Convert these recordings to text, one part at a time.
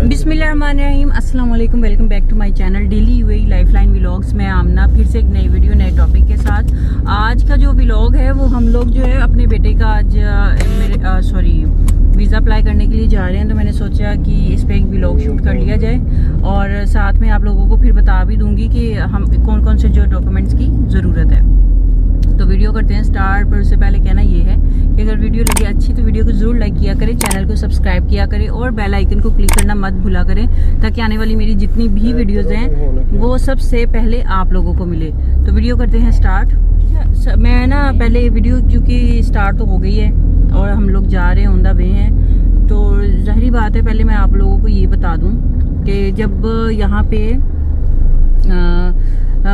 बिस्मिल्लाहिर्रहमानिर्रहीम, अस्सलाम वालेकुम, welcome back to my channel daily UAE lifeline vlogs में आमना फिर से एक नई वीडियो नए टॉपिक के साथ। आज का जो व्लॉग है वो हम लोग जो है अपने बेटे का आज वीज़ा अप्लाई करने के लिए जा रहे हैं, तो मैंने सोचा कि इस पर एक व्लॉग शूट कर लिया जाए और साथ में आप लोगों को फिर बता भी दूंगी कि हम कौन कौन से जो डॉक्यूमेंट्स की ज़रूरत है। तो वीडियो करते हैं स्टार्ट, पर उससे पहले कहना ये है कि अगर वीडियो लगी अच्छी तो वीडियो को ज़रूर लाइक किया करें, चैनल को सब्सक्राइब किया करें और बेल आइकन को क्लिक करना मत भूला करें, ताकि आने वाली मेरी जितनी भी वीडियोज़ हैं वो सबसे पहले आप लोगों को मिले। तो वीडियो करते हैं स्टार्ट। मैं ना पहले वीडियो क्योंकि स्टार्ट तो हो गई है और हम लोग जा रहे हैं, ऑन द वे हैं, तो ज़ाहिरी बात है पहले मैं आप लोगों को ये बता दूँ कि जब यहाँ पे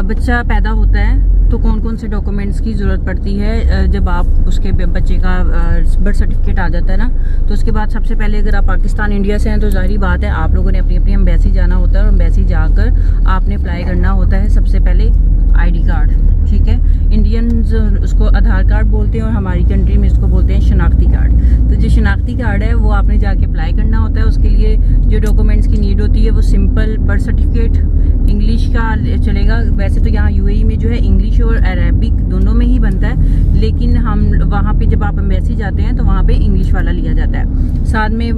बच्चा पैदा होता है तो कौन कौन से डॉक्यूमेंट्स की ज़रूरत पड़ती है। जब आप उसके बच्चे का बर्थ सर्टिफिकेट आ जाता है ना, तो उसके बाद सबसे पहले अगर आप पाकिस्तान इंडिया से हैं तो ज़ाहिर बात है आप लोगों ने अपनी अपनी एम्बेसी जाना होता है और एम्बेसी जाकर आपने अप्लाई करना होता है सबसे पहले आईडी कार्ड। ठीक है, इंडियंस उसको आधार कार्ड बोलते हैं और हमारी कंट्री में इसको बोलते हैं शनाख्ती कार्ड। तो जो शनाख्ती कार्ड है वो आपने जाके अप्लाई करना होता है। उसके लिए जो डॉक्यूमेंट्स की नीड होती है वो सिंपल बर्थ सर्टिफिकेट, इंग्लिश का चलेगा। वैसे तो यहाँ यूएई में जो है इंग्लिश और अरेबिक दोनों में ही बनता है, लेकिन हम वहाँ पे जब आप एम्बेसी जाते हैं तो वहाँ पे इंग्लिश वाला लिया जाता है। साथ में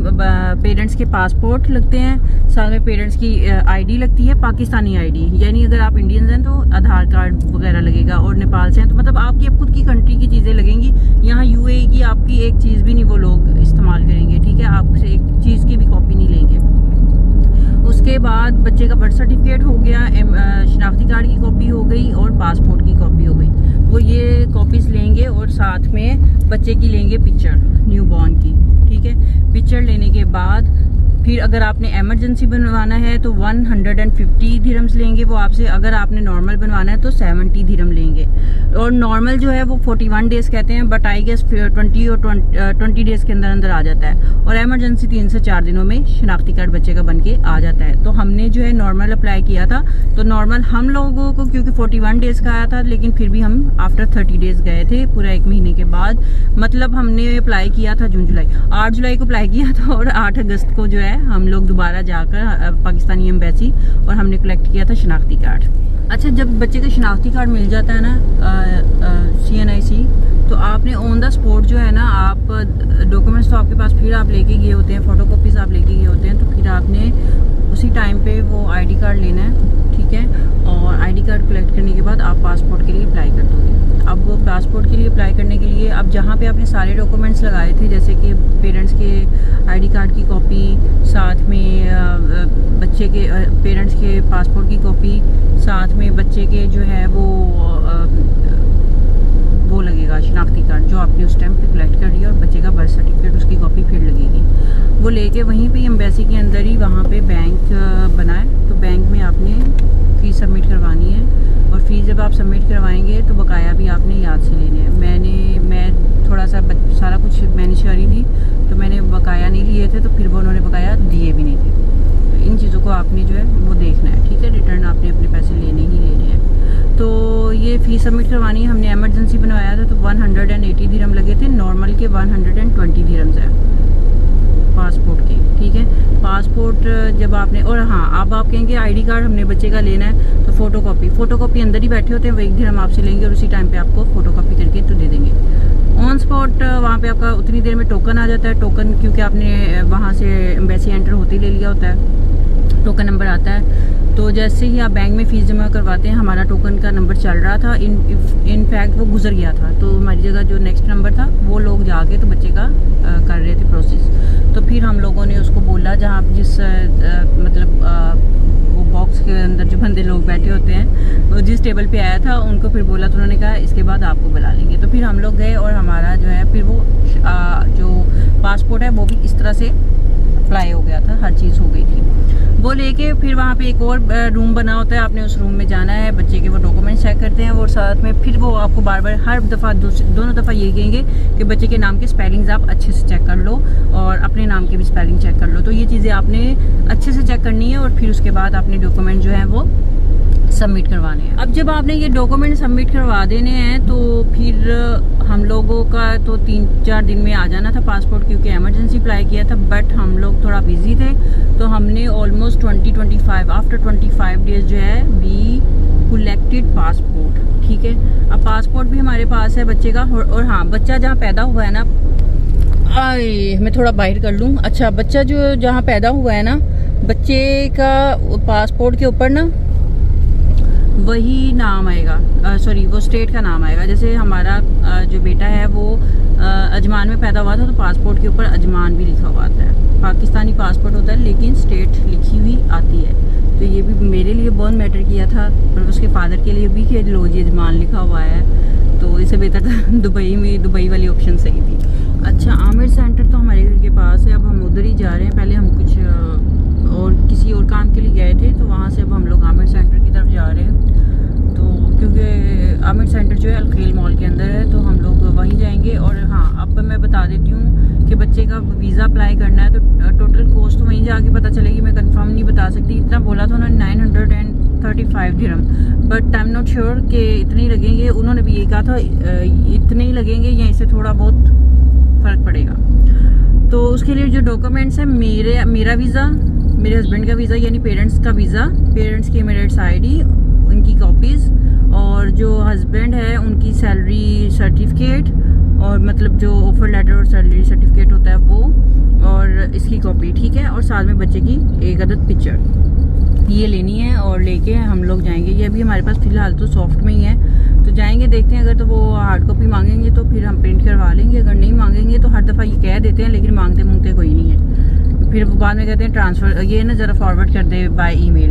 पेरेंट्स के पासपोर्ट लगते हैं, साथ में पेरेंट्स की आईडी लगती है, पाकिस्तानी आईडी, यानी अगर आप इंडियंस हैं तो आधार कार्ड वगैरह लगेगा, और नेपाल से हैं तो मतलब आपकी अब खुद की कंट्री की चीज़ें लगेंगी। यहाँ यूएई की आपकी एक चीज़ भी नहीं वो लोग इस्तेमाल करेंगे। ठीक है, आपसे एक चीज़ की भी कॉपी नहीं लेंगे। उसके बाद बच्चे का बर्थ सर्टिफिकेट हो गया, शनाख्ती कार्ड की कॉपी हो गई और पासपोर्ट की कॉपी हो गई। वो ये कॉपीज़ लेंगे और साथ में बच्चे की लेंगे पिक्चर न्यू बॉर्न की। ठीक है, पिक्चर लेने के बाद फिर अगर आपने एमरजेंसी बनवाना है तो 150 दिरहम्स लेंगे वो आपसे। अगर आपने नॉर्मल बनवाना है तो 70 दिरहम लेंगे। और नॉर्मल जो है वो 41 डेज़ कहते हैं, बट आई गेस 20 और 20 डेज़ के अंदर अंदर आ जाता है। और एमरजेंसी 3 से 4 दिनों में शनाख्ती कार्ड बच्चे का बन के आ जाता है। तो हमने जो है नॉर्मल अप्लाई किया था, तो नॉर्मल हम लोगों को क्योंकि 41 डेज़ का आया था, लेकिन फिर भी हम आफ्टर 30 डेज़ गए थे, पूरा 1 महीने के बाद। मतलब हमने अप्लाई किया था जून जुलाई 8 जुलाई को अप्लाई किया था और 8 अगस्त को जो है हम लोग दोबारा जाकर पाकिस्तानी एम्बेसी और हमने कलेक्ट किया था शनाख्ती कार्ड। अच्छा, जब बच्चे का शनाख्ती कार्ड मिल जाता है ना CNIC, तो आपने ऑन द स्पॉट जो है ना, आप डॉक्यूमेंट्स तो आपके पास फिर आप लेके गए होते हैं, फ़ोटोकॉपीज़ आप लेके गए होते हैं, तो फिर आपने उसी टाइम पे वो आईडी कार्ड लेना है। ठीक है, और आईडी कार्ड कलेक्ट करने के बाद आप पासपोर्ट के लिए अप्लाई कर दोगे। अब वो पासपोर्ट के लिए अप्लाई करने के लिए अब जहाँ पे आपने सारे डॉक्यूमेंट्स लगाए थे, जैसे कि पेरेंट्स के आईडी कार्ड की कॉपी, साथ में बच्चे के पेरेंट्स के पासपोर्ट की कॉपी, साथ में बच्चे के जो है वो लगेगा शनाख्ती कार्ड जो आपने उस टाइम पे कलेक्ट कर दिया, और बच्चे का बर्थ सर्टिफिकेट उसकी कॉपी फिर लगेगी। वो लेके वहीं पे एम्बेसी के अंदर ही वहाँ पे बैंक बना है, तो बैंक में आपने फ़ीस सबमिट करवानी है। और फीस जब आप सबमिट करवाएंगे तो बकाया भी आपने याद से लेने हैं। मैं थोड़ा सा सारा कुछ मैनेज करी थी, तो मैंने बकाया नहीं लिए थे, तो फिर वो उन्होंने बकाया दिए भी नहीं थे। तो इन चीज़ों को आपने जो है वो देखना है। ठीक है, रिटर्न आपने अपने पैसे लेने ही लेने हैं। तो ये फ़ीस सबमिट करवानी है। हमने एमरजेंसी बनवाया था तो 180 दिरहम लगे थे, नॉर्मल के 120 दिरहम्स है पासपोर्ट के। ठीक है, पासपोर्ट जब आपने, और हाँ अब आप कहेंगे आईडी कार्ड हमने बच्चे का लेना है तो फ़ोटोकॉपी अंदर ही बैठे होते हैं, वो 1 दिरहम आपसे लेंगे और उसी टाइम पे आपको फ़ोटोकॉपी करके तो दे देंगे। ऑन स्पॉट वहाँ पे आपका उतनी देर में टोकन आ जाता है। टोकन क्योंकि आपने वहाँ से एम्बेसी एंटर होते ही ले लिया होता है, टोकन नंबर आता है। तो जैसे ही आप बैंक में फ़ीस जमा करवाते हैं, हमारा टोकन का नंबर चल रहा था, इनफैक्ट वो गुजर गया था, तो हमारी जगह जो नेक्स्ट नंबर था वो लोग जाके तो बच्चे का कर रहे थे प्रोसेस। तो फिर हम लोगों ने उसको बोला जहाँ जिस वो बॉक्स के अंदर जो बंदे लोग बैठे होते हैं, वो जिस टेबल पे आया था उनको फिर बोला, तो उन्होंने कहा इसके बाद आपको बुला लेंगे। तो फिर हम लोग गए और हमारा जो है फिर वो जो पासपोर्ट है वो भी इस तरह से अप्लाई हो गया था, हर चीज़ हो गई थी। वो लेके फिर वहाँ पे एक और रूम बना होता है, आपने उस रूम में जाना है, बच्चे के वो डॉक्यूमेंट्स चेक करते हैं, और साथ में फिर वो आपको बार बार हर दफ़ा दोनों दफ़ा ये कहेंगे कि बच्चे के नाम के स्पेलिंग्स आप अच्छे से चेक कर लो और अपने नाम के भी स्पेलिंग चेक कर लो। तो ये चीज़ें आपने अच्छे से चेक करनी है और फिर उसके बाद अपने डॉक्यूमेंट जो है वो सबमिट करवाने हैं। अब जब आपने ये डॉक्यूमेंट सबमिट करवा देने हैं तो फिर हम लोगों का तो 3-4 दिन में आ जाना था पासपोर्ट, क्योंकि इमरजेंसी अप्लाई किया था। बट हम लोग थोड़ा बिजी थे तो हमने ऑलमोस्ट 20-25 आफ्टर 25 डेज जो है वी कलेक्टेड पासपोर्ट। ठीक है, अब पासपोर्ट भी हमारे पास है बच्चे का। और हाँ, बच्चा जहाँ पैदा हुआ है ना, मैं थोड़ा बाहर कर लूँ। अच्छा, बच्चा जो जहाँ पैदा हुआ है ना, बच्चे का पासपोर्ट के ऊपर ना वही नाम आएगा, सॉरी वो स्टेट का नाम आएगा। जैसे हमारा जो बेटा है वो अजमान में पैदा हुआ था, तो पासपोर्ट के ऊपर अजमान भी लिखा हुआ आता है। पाकिस्तानी पासपोर्ट होता है लेकिन स्टेट लिखी हुई आती है। तो ये भी मेरे लिए बहुत मैटर किया था, और उसके फादर के लिए भी कि लो जी अजमान लिखा हुआ है, तो इससे बेहतर था दुबई वाली ऑप्शन सही थी। अच्छा, आमिर सेंटर तो हमारे घर के पास है, अब हम उधर ही जा रहे हैं। पहले हम कुछ और किसी और काम के लिए गए थे, तो वहाँ से अब हम लोग आमिर सेंटर की तरफ जा रहे हैं। तो क्योंकि आमिर सेंटर जो है अलखेल मॉल के अंदर है, तो हम लोग वहीं जाएंगे। और हाँ, अब मैं बता देती हूँ कि बच्चे का वीज़ा अप्लाई करना है, तो टोटल कॉस्ट तो वहीं जाके पता चलेगी, मैं कंफर्म नहीं बता सकती। इतना बोला था उन्होंने 935 दिरहम, but I am not sure कि इतने ही लगेंगे। उन्होंने भी ये कहा था इतने ही लगेंगे या इससे थोड़ा बहुत फ़र्क पड़ेगा। तो उसके लिए जो डॉक्यूमेंट्स हैं, मेरा वीज़ा, मेरे हस्बैंड का वीज़ा यानी पेरेंट्स का वीज़ा, पेरेंट्स की एमिरेट्स आईडी, उनकी कॉपीज़, और जो हस्बैंड है उनकी सैलरी सर्टिफिकेट, और मतलब जो ऑफर लेटर और सैलरी सर्टिफिकेट होता है वो, और इसकी कॉपी। ठीक है, और साथ में बच्चे की एक अदद पिक्चर ये लेनी है, और लेके हम लोग जाएंगे। ये अभी हमारे पास फ़िलहाल तो सॉफ्ट में ही है, तो जाएंगे देखते हैं। अगर तो वो हार्ड कॉपी मांगेंगे तो फिर हम प्रिंट करवा लेंगे, अगर नहीं मांगेंगे तो हर दफ़ा ये कह देते हैं लेकिन मांगते कोई नहीं है। फिर वो बाद में कहते हैं ट्रांसफ़र, ये ना ज़रा फॉरवर्ड कर दे बाय ईमेल।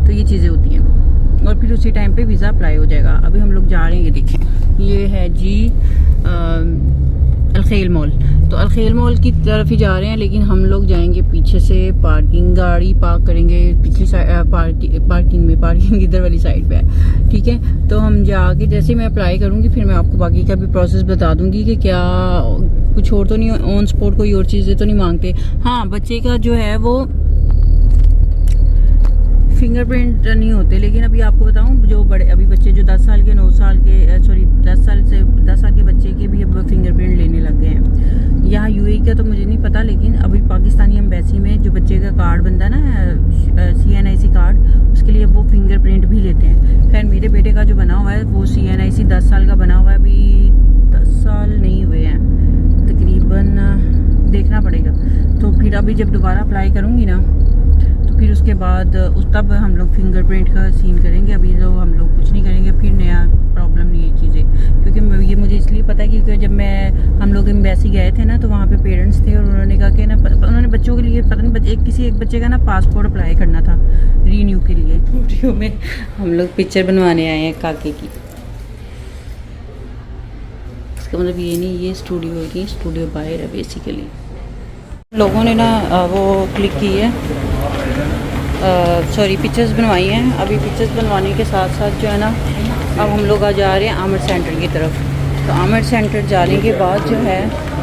तो ये चीज़ें होती हैं, और फिर उसी टाइम पे वीज़ा अप्लाई हो जाएगा। अभी हम लोग जा रहे हैं, ये देखें, ये है जी अलखेल मॉल। तो अलखेल मॉल की तरफ ही जा रहे हैं, लेकिन हम लोग जाएंगे पीछे से, पार्किंग गाड़ी पार्क करेंगे पिछली साइड, पार्किंग इधर वाली साइड पे है। ठीक है, तो हम जाके जैसे मैं अप्लाई करूँगी फिर मैं आपको बाकी का भी प्रोसेस बता दूंगी कि क्या कुछ और तो नहीं, ऑन स्पॉट कोई और चीज़ें तो नहीं मांगते। हाँ, बच्चे का जो है वो फिंगरप्रिंट नहीं होते, लेकिन अभी आपको बताऊं, जो बड़े अभी बच्चे जो 10 साल के 9 साल के सॉरी 10 साल के बच्चे के भी अब फिंगरप्रिंट लेने लग गए हैं। यहाँ यूएई का तो मुझे नहीं पता, लेकिन अभी पाकिस्तानी एम्बेसी में जो बच्चे का कार्ड बनता है ना, CNIC कार्ड, उसके लिए वो फिंगरप्रिंट भी लेते हैं। खैर मेरे बेटे का जो बना हुआ है वो CNIC 10 साल का बना हुआ है, अभी 10 साल नहीं हुए हैं तकरीबन, देखना पड़ेगा। तो फिर अभी जब दोबारा अप्लाई करूँगी ना, फिर उसके बाद तब हम लोग फिंगरप्रिंट का सीन करेंगे। अभी तो हम लोग कुछ नहीं करेंगे, फिर नया प्रॉब्लम नहीं है चीज़ें। क्योंकि ये मुझे इसलिए पता है क्योंकि जब हम लोग एम्बेसी गए थे ना, तो वहाँ पे पेरेंट्स थे और उन्होंने कहा कि ना, उन्होंने बच्चों के लिए पता नहीं किसी एक बच्चे का ना पासपोर्ट अप्लाई करना था रीन्यू के लिए। स्टूडियो में हम लोग पिक्चर बनवाने आए हैं काके की। इसका मतलब ये नहीं ये स्टूडियो है कि स्टूडियो बाहर है बेसिकली। लोगों ने ना वो क्लिक की है, सॉरी पिक्चर्स बनवाई हैं। अभी पिक्चर्स बनवाने के साथ साथ जो है ना, अब हम लोग जा रहे हैं आमिर सेंटर की तरफ। तो आमिर सेंटर जाने के बाद जो है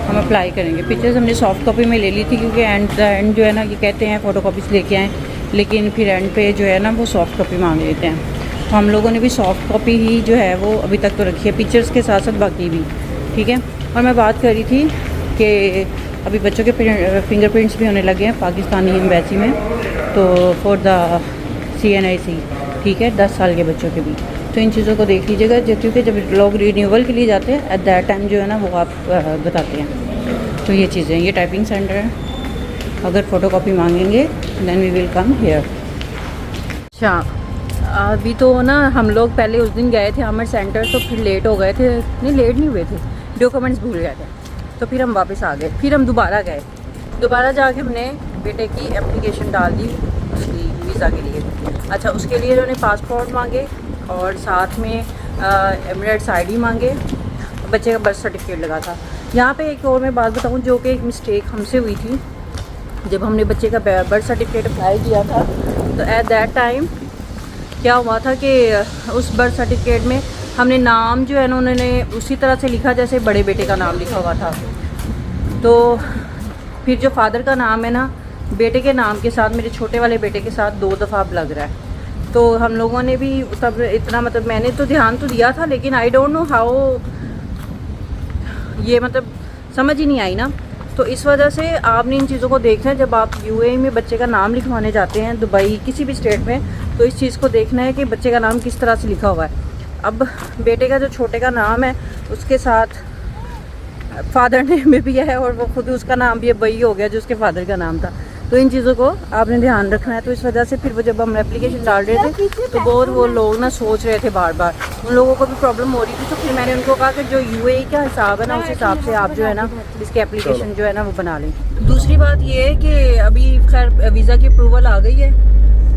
हम अप्लाई करेंगे। पिक्चर्स हमने सॉफ्ट कॉपी में ले ली थी, क्योंकि एंड जो है ना, ये कहते हैं फ़ोटो कॉपीज़ लेके आएँ, लेकिन फिर एंड पे जो है ना वो सॉफ्ट कॉपी मांग लेते हैं। तो हम लोगों ने भी सॉफ्ट कॉपी ही जो है वो अभी तक तो रखी है, पिक्चर्स के साथ साथ बाकी भी। ठीक है, और मैं बात कर रही थी कि अभी बच्चों के फिंगरप्रिंट्स भी होने लगे हैं पाकिस्तानी एम्बेसी में, तो फॉर द CNIC। ठीक है, 10 साल के बच्चों के भी। तो इन चीज़ों को देख लीजिएगा, क्योंकि जब लोग रिन्यूअल के लिए जाते हैं एट दैट टाइम जो है ना वो आप बताते हैं। तो ये चीज़ें, ये टाइपिंग सेंटर है, अगर फ़ोटो कॉपी मांगेंगे then we will come here. अच्छा, अभी तो ना हम लोग पहले उस दिन गए थे आमिर सेंटर, तो फिर लेट हो गए थे, नहीं लेट नहीं हुए थे, डॉक्यूमेंट्स भूल गए थे, तो फिर हम वापस आ गए। फिर हम दोबारा गए, दोबारा जाके हमने बेटे की एप्लीकेशन डाल दी उसकी वीज़ा के लिए। अच्छा, उसके लिए उन्होंने पासपोर्ट मांगे और साथ में एमिरेट्स ID मांगे, बच्चे का बर्थ सर्टिफिकेट लगा था। यहाँ पे एक और मैं बात बताऊँ जो कि एक मिस्टेक हमसे हुई थी। जब हमने बच्चे का बर्थ सर्टिफिकेट अप्लाई किया था, तो एट दैट टाइम क्या हुआ था कि उस बर्थ सर्टिफिकेट में हमने नाम जो है ना उन्होंने उसी तरह से लिखा जैसे बड़े बेटे का नाम लिखा हुआ था। तो फिर जो फादर का नाम है ना, बेटे के नाम के साथ मेरे छोटे वाले बेटे के साथ 2 दफ़ा अब लग रहा है। तो हम लोगों ने भी तब इतना मतलब मैंने तो ध्यान तो दिया था, लेकिन आई डोंट नो हाउ, ये मतलब समझ ही नहीं आई ना। तो इस वजह से आपने इन चीज़ों को देखना है जब आप यूएई में बच्चे का नाम लिखवाने जाते हैं, दुबई किसी भी स्टेट में, तो इस चीज़ को देखना है कि बच्चे का नाम किस तरह से लिखा हुआ है। अब बेटे का जो छोटे का नाम है उसके साथ फादर नेम में भी है और वो खुद उसका नाम भी वही हो गया जो उसके फादर का नाम था। तो इन चीज़ों को आपने ध्यान रखना है। तो इस वजह से फिर वो जब हम एप्लीकेशन डाल रहे थे तो बहुत वो लोग ना सोच रहे थे बार बार, उन लोगों को भी प्रॉब्लम हो रही थी। तो फिर मैंने उनको कहा कि जो यूएई का हिसाब है ना, उस हिसाब से आप जो है ना इसकी एप्लीकेशन जो है ना वो बना लें। दूसरी बात ये है कि अभी खैर वीज़ा की अप्रूवल आ गई है,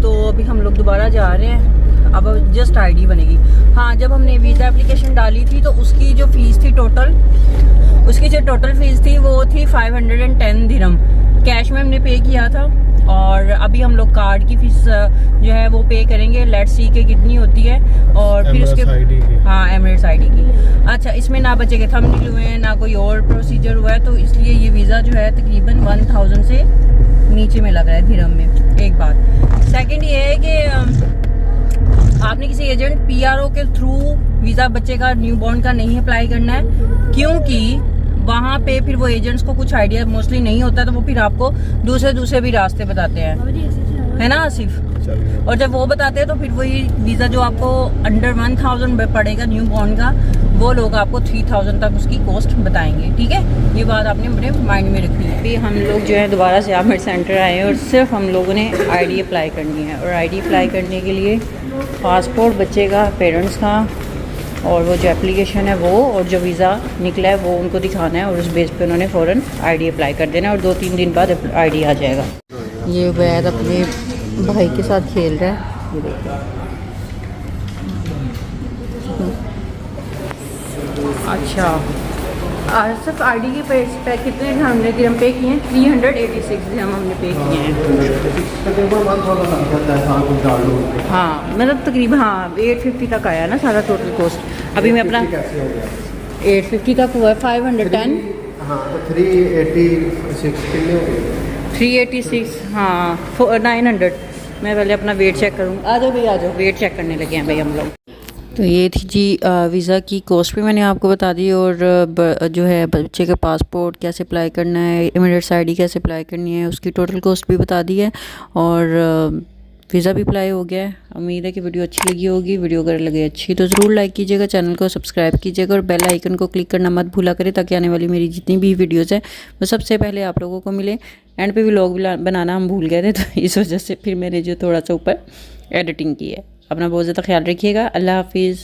तो अभी हम लोग दोबारा जा रहे हैं। अब जस्ट आईडी बनेगी। हाँ, जब हमने वीज़ा एप्लीकेशन डाली थी तो उसकी जो फ़ीस थी टोटल फ़ीस थी वो थी 510 दिरहम। कैश में हमने पे किया था और अभी हम लोग कार्ड की फ़ीस जो है वो पे करेंगे। लेट्स सी के कितनी होती है और फिर उसके हाँ एमिरेट्स आईडी की। अच्छा, इसमें ना बच्चे के थंब निकले हुए हैं ना कोई और प्रोसीजर हुआ है, तो इसलिए ये वीज़ा जो है तकरीबन 1000 से नीचे में लग रहा है दिरहम में। एक बात। सेकंड ये है कि आपने किसी एजेंट पीआरओ के थ्रू वीज़ा बच्चे का न्यूबॉर्न का नहीं अप्लाई करना है, क्योंकि वहाँ पे फिर वो एजेंट्स को कुछ आइडिया मोस्टली नहीं होता, तो वो फिर आपको दूसरे भी रास्ते बताते हैं, है ना आसिफ। और जब वो बताते हैं तो फिर वही वीज़ा जो आपको अंडर 1000 पड़ेगा न्यूबॉर्न का, वो लोग आपको 3000 तक उसकी कॉस्ट बताएंगे। ठीक है, ये बात आपने अपने माइंड में रखनी है। अभी हम लोग जो है दोबारा से आमिर सेंटर आए हैं और सिर्फ हम लोगों ने आईडी अप्लाई करनी है। और आईडी अप्लाई करने के लिए पासपोर्ट बच्चे का, पेरेंट्स का, और वो जो एप्लीकेशन है वो, और जो वीज़ा निकला है वो उनको दिखाना है और उस बेस पे उन्होंने फ़ौरन आईडी अप्लाई कर देना है और 2-3 दिन बाद आईडी आ जाएगा। ये वैद अपने भाई के साथ खेल रहा है, ये देखिए। अच्छा, सिर्फ आईडी के पे कितने हमने दिरहम पे किए हैं? 386 दिरहम हमने पे किए हैं। हाँ, मतलब तकरीबन हाँ 850 तक आया ना सारा टोटल कॉस्ट। अभी मैं अपना 850 तक हुआ है। 510 386 हाँ 900। मैं पहले अपना वेट चेक करूँगा। आ जाओ भाई, आ जाओ, वेट चेक करने लगे हैं भाई हम लोग। तो ये थी जी वीज़ा की कॉस्ट भी मैंने आपको बता दी, और जो है बच्चे का पासपोर्ट कैसे अप्लाई करना है, इमिरेट्स आईडी कैसे अप्लाई करनी है, उसकी टोटल कॉस्ट भी बता दी है, और वीज़ा भी अप्लाई हो गया है। उम्मीद है कि वीडियो अच्छी लगी होगी। वीडियो अगर लगे अच्छी तो ज़रूर लाइक कीजिएगा, चैनल को सब्सक्राइब कीजिएगा और बेल आइकन को क्लिक करना मत भूला करें, ताकि आने वाली मेरी जितनी भी वीडियोज़ हैं वो सबसे पहले आप लोगों को मिले। एंड पे व्लॉग बनाना हम भूल गए थे, तो इस वजह से फिर मैंने जो थोड़ा सा ऊपर एडिटिंग की है। अपना बहुत ज़्यादा ख्याल रखिएगा। अल्लाह हाफिज़।